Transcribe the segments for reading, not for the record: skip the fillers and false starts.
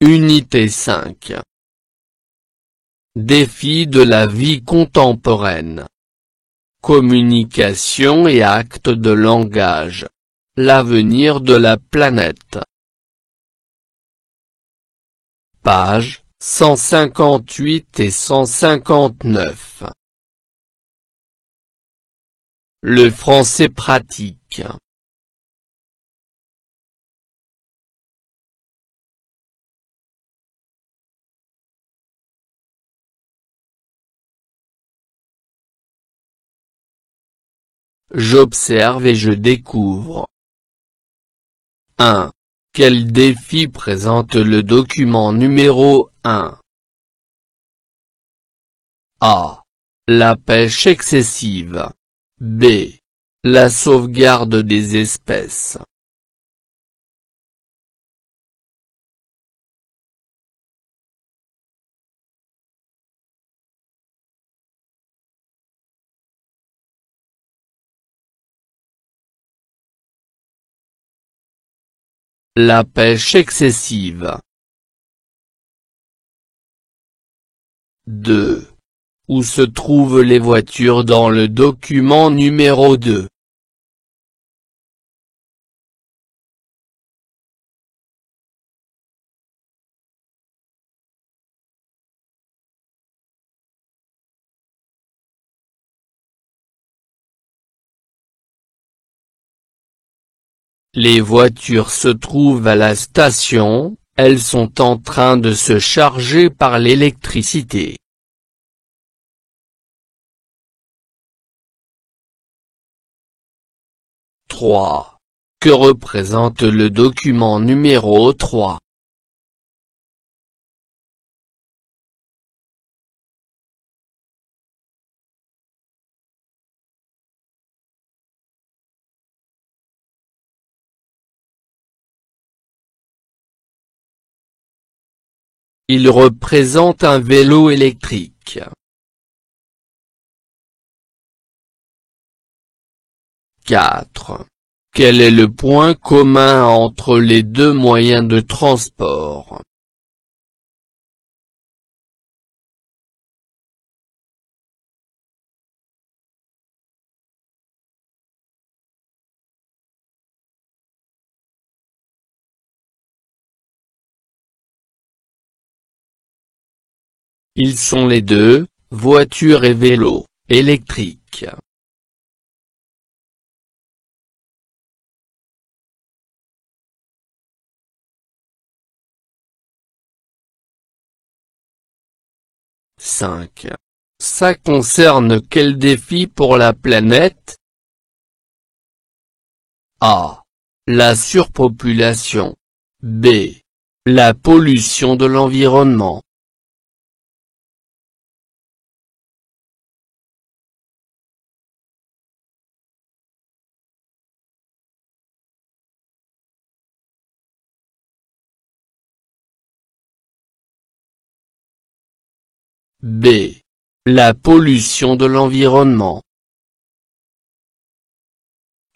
Unité 5. Défis de la vie contemporaine. Communication et actes de langage. L'avenir de la planète. Pages 158 et 159. Le français pratique. J'observe et je découvre. 1. Quel défi présente le document numéro 1? A. La pêche excessive. B. La sauvegarde des espèces. La pêche excessive. 2. Où se trouvent les voitures dans le document numéro 2? Les voitures se trouvent à la station, elles sont en train de se charger par l'électricité. Que représente le document numéro 3? Il représente un vélo électrique. 4. Quel est le point commun entre les deux moyens de transport? Ils sont les deux, voiture et vélo, électriques. Ça concerne quel défi pour la planète? A. La surpopulation. B. La pollution de l'environnement. B. La pollution de l'environnement.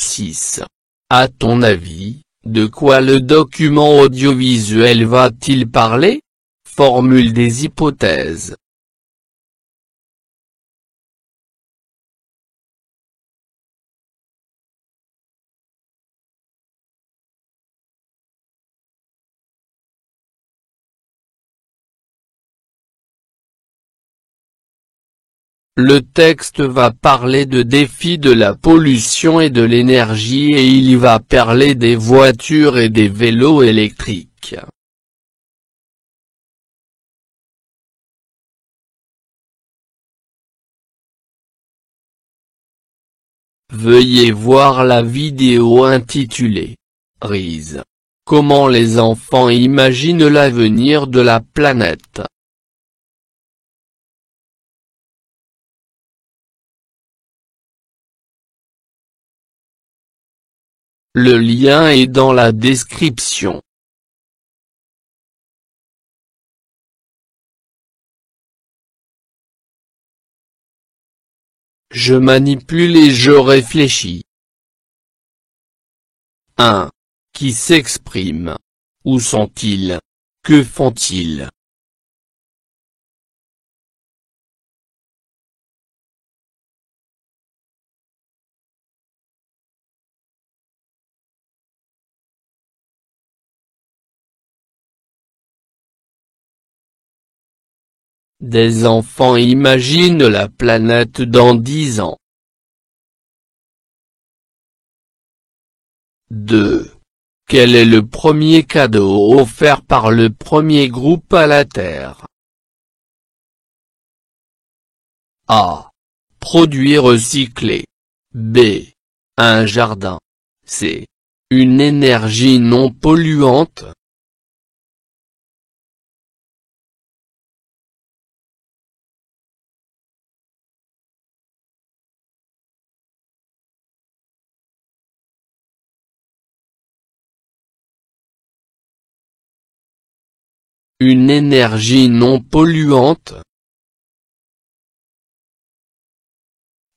6. À ton avis, de quoi le document audiovisuel va-t-il parler? Formule des hypothèses. Le texte va parler de défis de la pollution et de l'énergie et il va parler des voitures et des vélos électriques. Veuillez voir la vidéo intitulée « Rise. Comment les enfants imaginent l'avenir de la planète ». Le lien est dans la description. Je manipule et je réfléchis. 1. Qui s'exprime? Où sont-ils? Que font-ils? Des enfants imaginent la planète dans 10 ans. 2. Quel est le premier cadeau offert par le premier groupe à la Terre? A. Produits recyclés. B. Un jardin. C. Une énergie non polluante. Une énergie non polluante.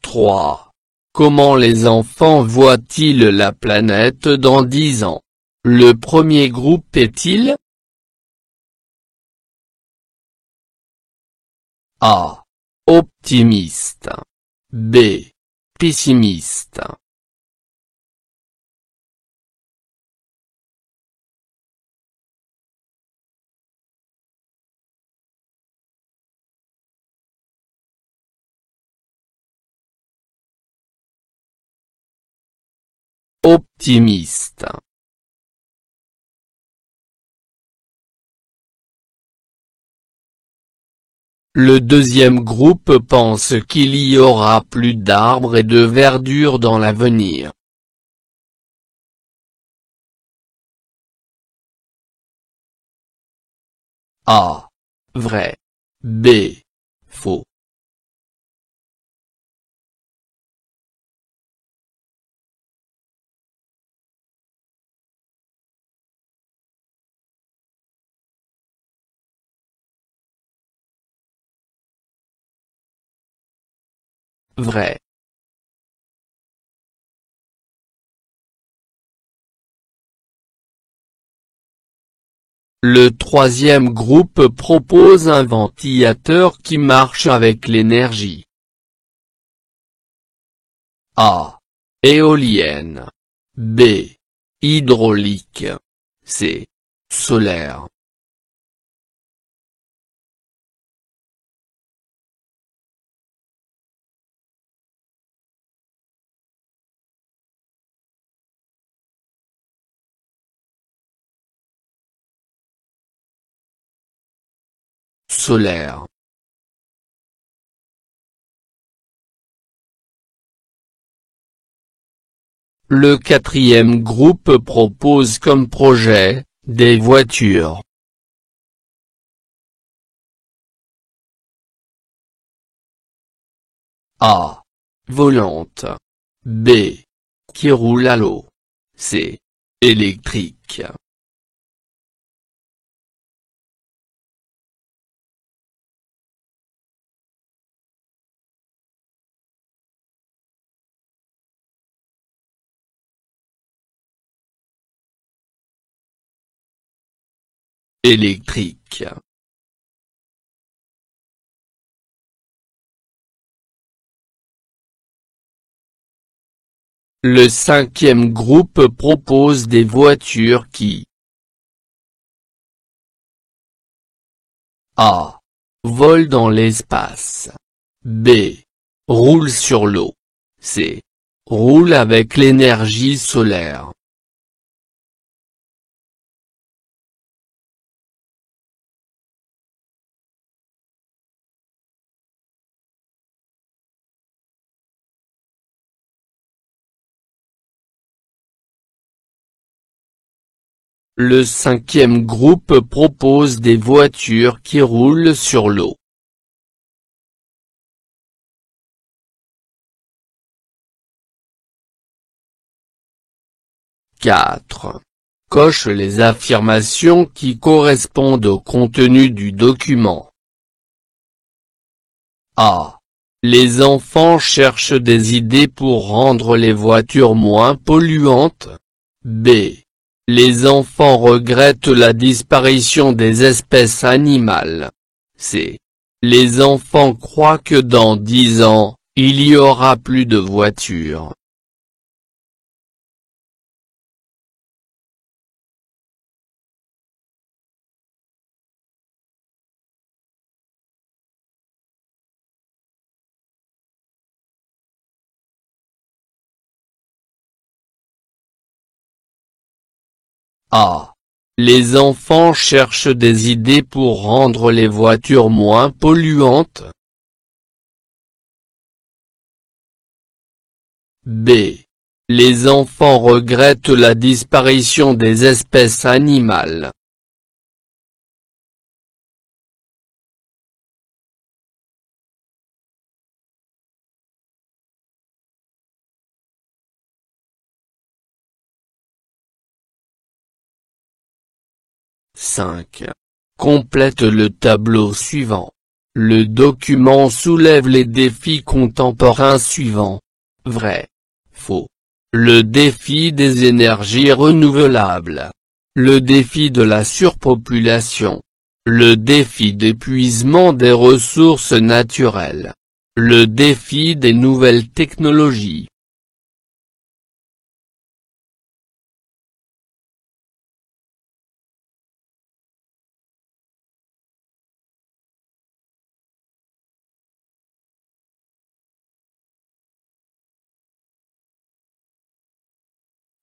3. Comment les enfants voient-ils la planète dans 10 ans? Le premier groupe est-il A. Optimiste. B. Pessimiste. Optimiste. Le deuxième groupe pense qu'il y aura plus d'arbres et de verdure dans l'avenir. A. Vrai. B. Faux. Vrai. Le troisième groupe propose un ventilateur qui marche avec l'énergie. A. Éolienne. B. Hydraulique. C. Solaire. Solaire. Le quatrième groupe propose comme projet, des voitures. A. Volante. B. Qui roule à l'eau. C. Électrique. Électrique. Le cinquième groupe propose des voitures qui A. Volent dans l'espace. B. Roulent sur l'eau. C. Roulent avec l'énergie solaire. Le cinquième groupe propose des voitures qui roulent sur l'eau. 4. Coche les affirmations qui correspondent au contenu du document. A. Les enfants cherchent des idées pour rendre les voitures moins polluantes. B. Les enfants regrettent la disparition des espèces animales. C. Les enfants croient que dans 10 ans, il y aura plus de voitures. A. Les enfants cherchent des idées pour rendre les voitures moins polluantes. B. Les enfants regrettent la disparition des espèces animales. (5) Complète le tableau suivant. Le document soulève les défis contemporains suivants. Vrai. Faux. Le défi des énergies renouvelables. Le défi de la surpopulation. Le défi d'épuisement des ressources naturelles. Le défi des nouvelles technologies.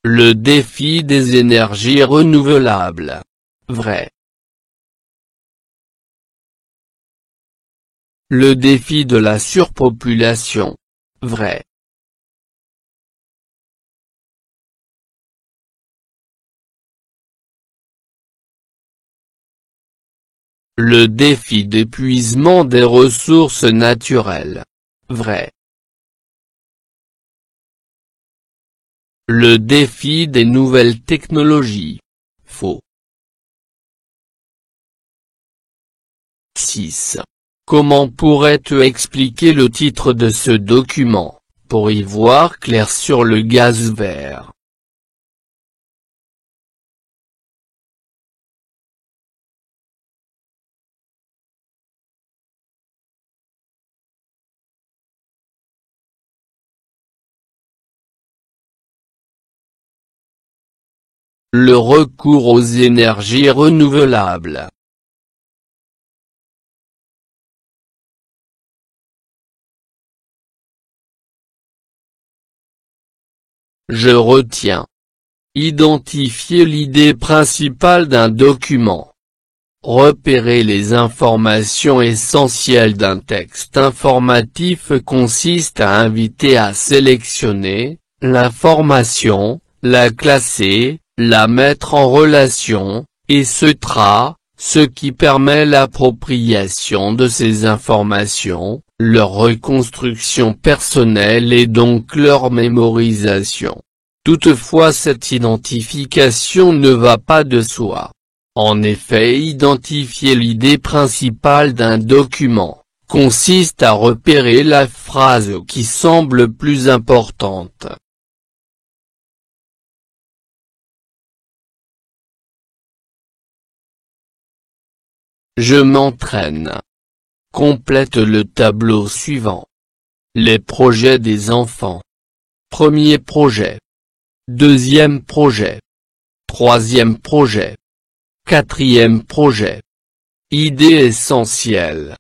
Le défi des énergies renouvelables. Vrai. Le défi de la surpopulation. Vrai. Le défi d'épuisement des ressources naturelles. Vrai. Le défi des nouvelles technologies. Faux. 6. Comment pourrais-tu expliquer le titre de ce document, pour y voir clair sur le gaz vert? Le recours aux énergies renouvelables. Je retiens. Identifier l'idée principale d'un document. Repérer les informations essentielles d'un texte informatif consiste à inviter à sélectionner l'information, la classer, la mettre en relation, etc., ce qui permet l'appropriation de ces informations, leur reconstruction personnelle et donc leur mémorisation. Toutefois, cette identification ne va pas de soi. En effet, identifier l'idée principale d'un document consiste à repérer la phrase qui semble plus importante. Je m'entraîne. Complète le tableau suivant. Les projets des enfants. Premier projet. Deuxième projet. Troisième projet. Quatrième projet. Idée essentielle.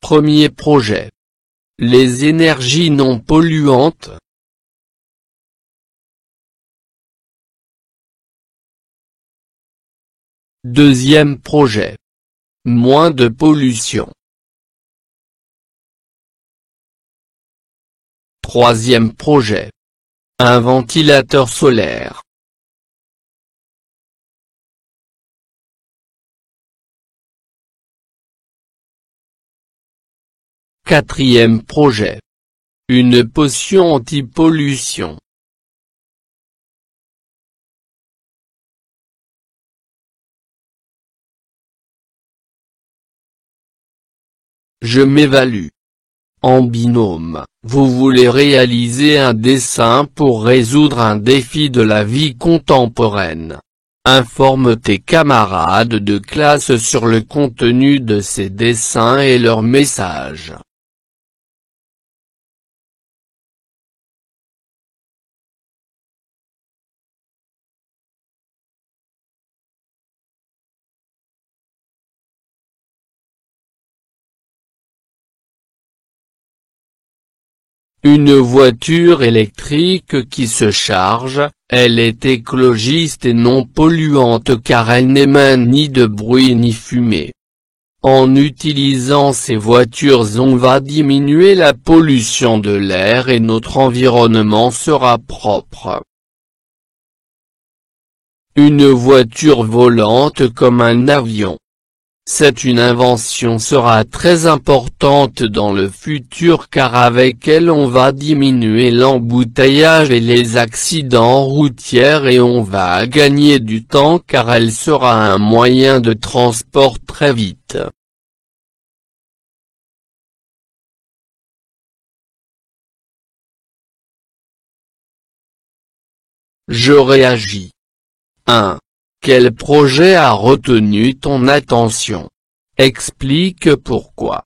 Premier projet. Les énergies non polluantes. Deuxième projet. Moins de pollution. Troisième projet. Un ventilateur solaire. Quatrième projet. Une potion anti-pollution. Je m'évalue. En binôme, vous voulez réaliser un dessin pour résoudre un défi de la vie contemporaine. Informe tes camarades de classe sur le contenu de ces dessins et leurs messages. Une voiture électrique qui se charge, elle est écologiste et non polluante car elle n'émet ni de bruit ni fumée. En utilisant ces voitures on va diminuer la pollution de l'air et notre environnement sera propre. Une voiture volante comme un avion. C'est une invention sera très importante dans le futur car avec elle on va diminuer l'embouteillage et les accidents routiers et on va gagner du temps car elle sera un moyen de transport très vite. Je réagis. 1. Quel projet a retenu ton attention? Explique pourquoi.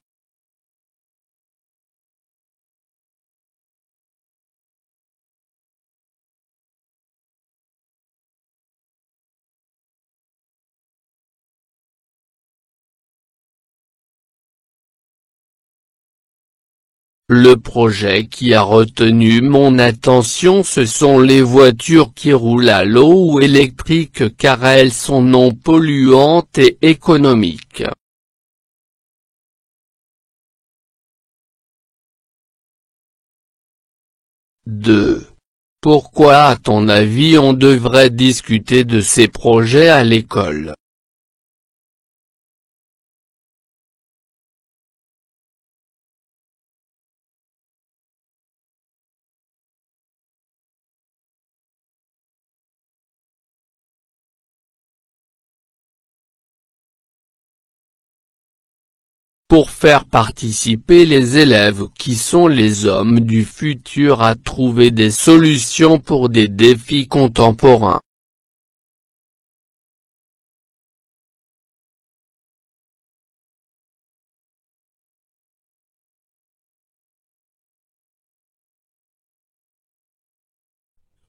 Le projet qui a retenu mon attention ce sont les voitures qui roulent à l'eau ou électriques car elles sont non polluantes et économiques. Deux. Pourquoi à ton avis on devrait discuter de ces projets à l'école? Pour faire participer les élèves qui sont les hommes du futur à trouver des solutions pour des défis contemporains.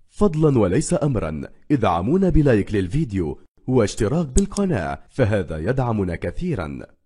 فضلا وليس أمرا ادعمونا بلايك للفيديو واشتراك بالقناة فهذا يدعمنا كثيرا.